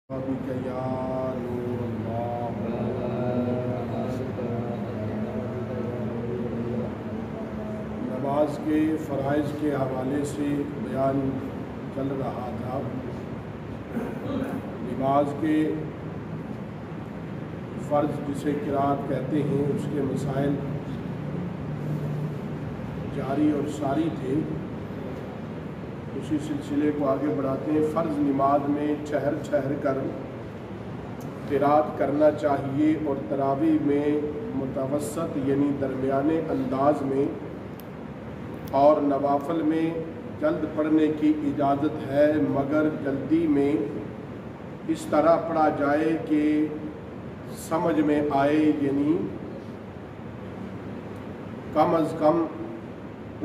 بك یا نور اللہ۔ نماز کے فرائض کے حوالے سے بیان چل رہا تھا۔ نماز کے فرض جسے قرات کہتے ہیں اس کے مسائل جاری اور ساری تھے، اسی سلسلے کو آگے بڑھاتے ہیں۔ فرض نماز میں ٹھہر ٹھہر کر قرات کرنا چاہیے اور تراویح میں متوسط یعنی درمیانے انداز میں، اور نوافل میں جلد پڑھنے کی اجازت ہے، مگر جلدی میں اس طرح پڑھا جائے کہ سمجھ میں آئے، یعنی کم از کم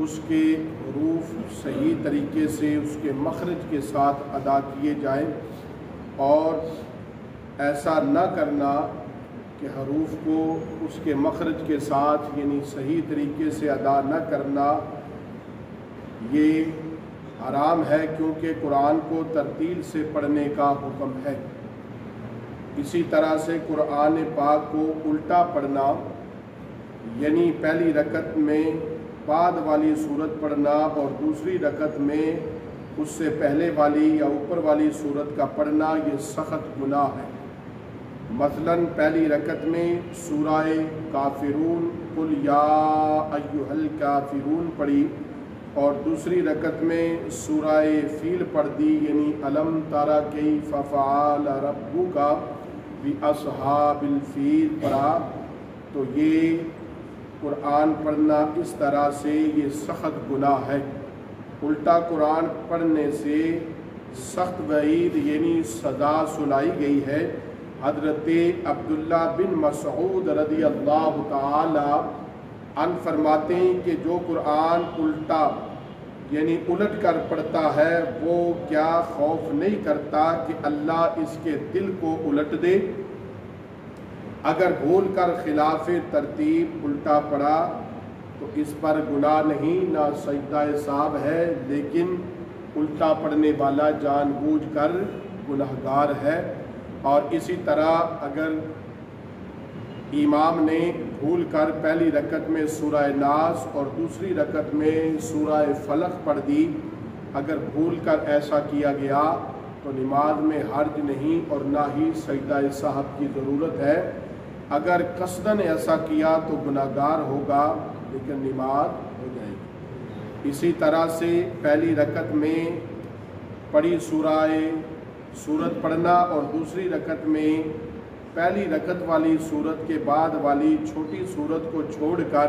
اس کے حروف صحیح طریقے سے اس کے مخرج کے ساتھ ادا کیے جائیں، اور ایسا نہ کرنا کہ حروف کو اس کے مخرج کے ساتھ یعنی صحیح طریقے سے ادا نہ کرنا یہ حرام ہے، کیونکہ قرآن کو ترتیل سے پڑھنے کا حکم ہے۔ اسی طرح سے قرآن پاک کو الٹا پڑھنا، یعنی پہلی رکعت میں بعد والی صورت پڑھنا اور دوسری رکعت میں اس سے پہلے والی یا اوپر والی صورت کا پڑھنا، یہ سخت گناہ ہے۔ مثلا پہلی رکعت میں سورہ کافرون قل یا ایھا الکافرون پڑھی اور دوسری رکعت میں سورہ فیل پڑھ دی، یعنی الم تر کیف فعل ربک باصحاب الفیل پڑھا، تو یہ قرآن پڑھنا اس طرح سے یہ سخت گناہ ہے۔ الٹا قرآن پڑھنے سے سخت وعید یعنی سزا سنائی گئی ہے۔ حضرت عبداللہ بن مسعود رضی اللہ تعالی عنہ فرماتے ہیں کہ جو قرآن الٹا یعنی الٹ کر پڑھتا ہے وہ کیا خوف نہیں کرتا کہ اللہ اس کے دل کو الٹ دے؟ اگر بھول کر خلاف ترتیب الٹا پڑا تو اس پر گناہ نہیں، نہ سجدہ ثواب ہے، لیکن الٹا پڑھنے والا جان بوجھ کر گناہگار ہے۔ اور اسی طرح اگر امام نے بھول کر پہلی رکعت میں سورہ ناس اور دوسری رکعت میں سورہ فلق پڑھ دی، اگر بھول کر ایسا کیا گیا تو نماز میں حرج نہیں اور نہ ہی سجدہ سہو کی ضرورت ہے۔ اگر قصداً ایسا کیا تو گناہگار ہوگا، لیکن نماز ہو جائے گی۔ اسی طرح سے پہلی رکعت میں پڑھی سورت پڑھنا اور دوسری رکعت میں پہلی رکعت والی سورت کے بعد والی چھوٹی سورت کو چھوڑ کر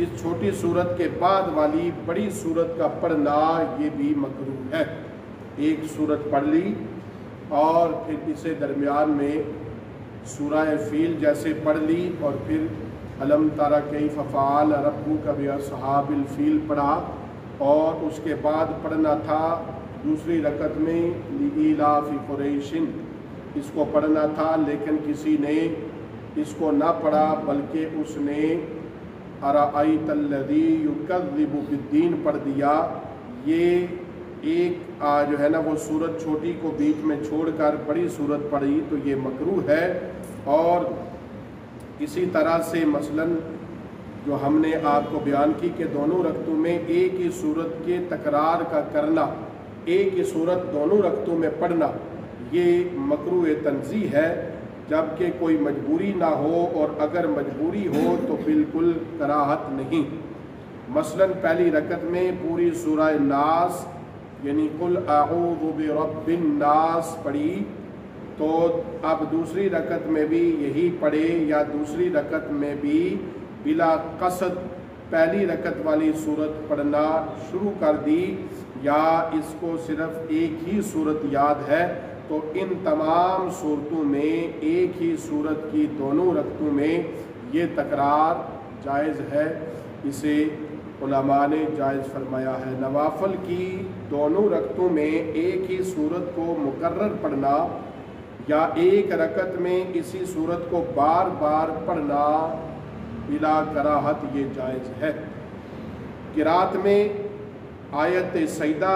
اس چھوٹی سورت کے بعد والی بڑی سورت کا پڑھنا یہ بھی مکروہ ہے۔ ایک سورت پڑھ لی اور پھر اسے درمیان میں سورہ فیل جیسے پڑھ لی اور پھر الم تر کیف فعل ربک باصحاب الفیل پڑھا، اور اس کے بعد پڑھنا تھا دوسری رکعت میں لإیلاف قریش، اس کو پڑھنا تھا، لیکن کسی نے اس کو نہ پڑھا بلکہ اس نے ارأیت الذی یکذب بالدین پڑھ دیا۔ یہ ایک جو ہے نا وہ سورت چھوٹی کو بیچ میں چھوڑ کر بڑی سورت پڑھی تو یہ مکروہ ہے۔ اور اسی طرح سے مثلا جو ہم نے آپ کو بیان کی کہ دونوں رکعتوں میں ایک ہی سورت کے تکرار کا کرنا، ایک ہی سورت دونوں رکعتوں میں پڑھنا، یہ مکروہ تنزیہ ہے، جبکہ کوئی مجبوری نہ ہو، اور اگر مجبوری ہو تو بالکل کراہت نہیں۔ مثلا پہلی رکعت میں پوری سورہ ناس یعنی قل اعوذ برب الناس پڑھی، تو اب دوسری رکعت میں بھی یہی پڑھے، یا دوسری رکعت میں بھی بلا قصد پہلی رکعت والی صورت پڑھنا شروع کر دی، یا اس کو صرف ایک ہی صورت یاد ہے، تو ان تمام صورتوں میں ایک ہی صورت کی دونوں رکعتوں میں یہ تکرار جائز ہے، اسے علماء نے جائز فرمایا ہے۔ نوافل کی دونوں رکعتوں میں ایک ہی صورت کو مکرر پڑھنا یا ایک رکعت میں اسی صورت کو بار بار پڑھنا بلا کراہت یہ جائز ہے۔ قرات میں آیت سجدہ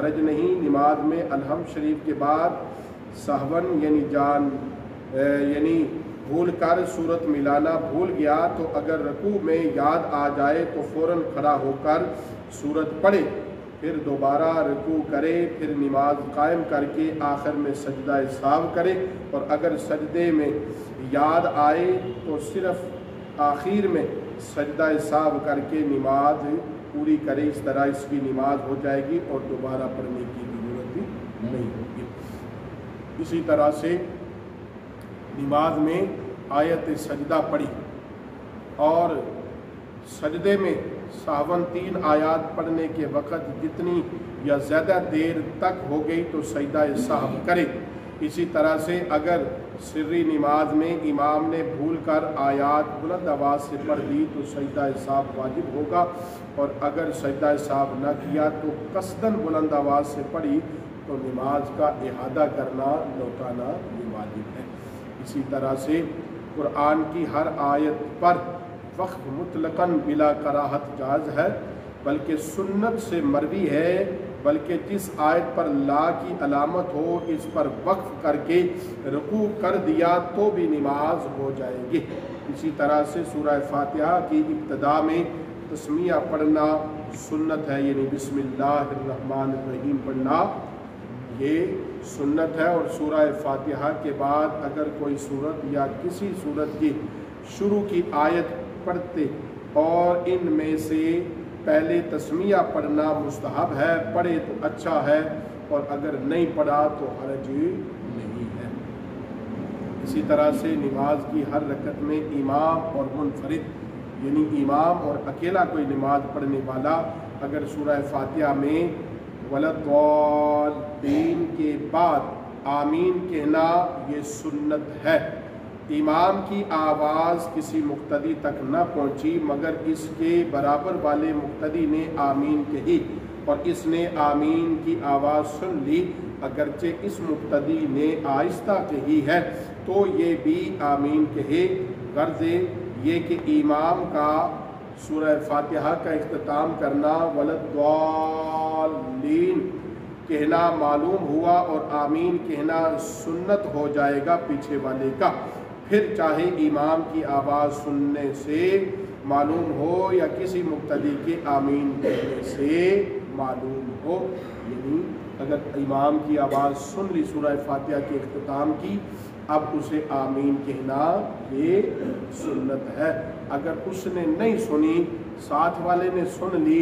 حرج نہیں۔ نماز میں الحمد شریف کے بعد سہون یعنی بھول کر صورت ملانا بھول گیا تو اگر رکوع میں یاد آ جائے تو فوراً کھڑا ہو کر صورت پڑھے، پھر دوبارہ رکوع کرے، پھر نماز قائم کر کے آخر میں سجدہ سہو کرے، اور اگر سجدے میں یاد آئے تو صرف آخر میں سجدہ سہو کر کے نماز پوری کرے۔ اس طرح اس کی نماز ہو جائے گی اور دوبارہ پڑھنے کی ضرورت بھی نہیں ہوگی۔ اسی طرح سے نماز میں آیت سجدہ پڑھی اور سجدے میں سہون 3 آیات پڑھنے کے وقت جتنی یا زیادہ دیر تک ہو گئی تو سجدہ سہو کرے۔ اسی طرح سے اگر سری نماز میں امام نے بھول کر آیات بلند آواز سے پڑھ دی تو سجدہ سہو واجب ہوگا، اور اگر سجدہ سہو نہ کیا تو قصداً بلند آواز سے پڑھی تو نماز کا اعادہ کرنا، لوٹانا یہ واجب ہے۔ اسی طرح سے قرآن کی ہر آیت پر وقف مطلقاً بلا کراہت جائز ہے، بلکہ سنت سے مروی ہے، بلکہ جس آیت پر لا کی علامت ہو اس پر وقف کر کے رکوع کر دیا تو بھی نماز ہو جائے گی۔ اسی طرح سے سورہ فاتحہ کی ابتدا میں تسمیہ پڑھنا سنت ہے، یعنی بسم اللہ الرحمن الرحیم پڑھنا یہ سنت ہے، اور سورہ فاتحہ کے بعد اگر کوئی سورت یا کسی سورت کی شروع کی آیت پڑھتے اور ان میں سے پہلے تسمیہ پڑھنا مستحب ہے، پڑھے تو اچھا ہے، اور اگر نہیں پڑھا تو حرج نہیں ہے۔ اسی طرح سے نماز کی ہر رکعت میں امام اور منفرد یعنی امام اور اکیلا کوئی نماز پڑھنے والا اگر سورہ فاتحہ میں وَلَضَّالِّينَ کے بعد آمین کہنا یہ سنت ہے۔ امام کی آواز کسی مقتدی تک نہ پہنچی مگر اس کے برابر والے مقتدی نے آمین کہی اور اس نے آمین کی آواز سن لی، اگرچہ اس مقتدی نے آہستہ کہی ہے تو یہ بھی آمین کہے۔ غرض یہ کہ امام کا سورہ فاتحہ کا اختتام کرنا وَلَضَّالِّينَ کہنا معلوم ہوا اور آمین کہنا سنت ہو جائے گا پیچھے والے کا، پھر چاہے امام کی آواز سننے سے معلوم ہو یا کسی مقتدی کے آمین کہنے سے معلوم ہو۔ یعنی اگر امام کی آواز سن لی سورہ فاتحہ کے اختتام کی، اب اسے آمین کہنا یہ سنت ہے۔ اگر اس نے نہیں سنی، ساتھ والے نے سن لی،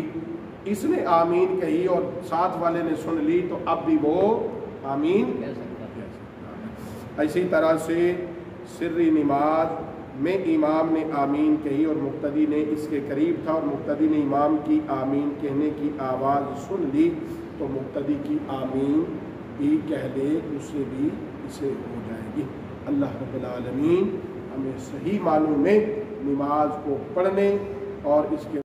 اس نے آمین کہی اور ساتھ والے نے سن لی تو اب بھی وہ آمین کہہ سکتا ہے۔ اسی طرح سے سری نماز میں امام نے آمین کہی اور مقتدی نے اس کے قریب تھا اور مقتدی نے امام کی آمین کہنے کی آواز سن لی تو مقتدی کی آمین بھی کہہ لے، اسے بھی اسے ہو جائے گی۔ اللہ رب العالمین ہمیں صحیح معنوں میں نماز کو پڑھنے اور اس کے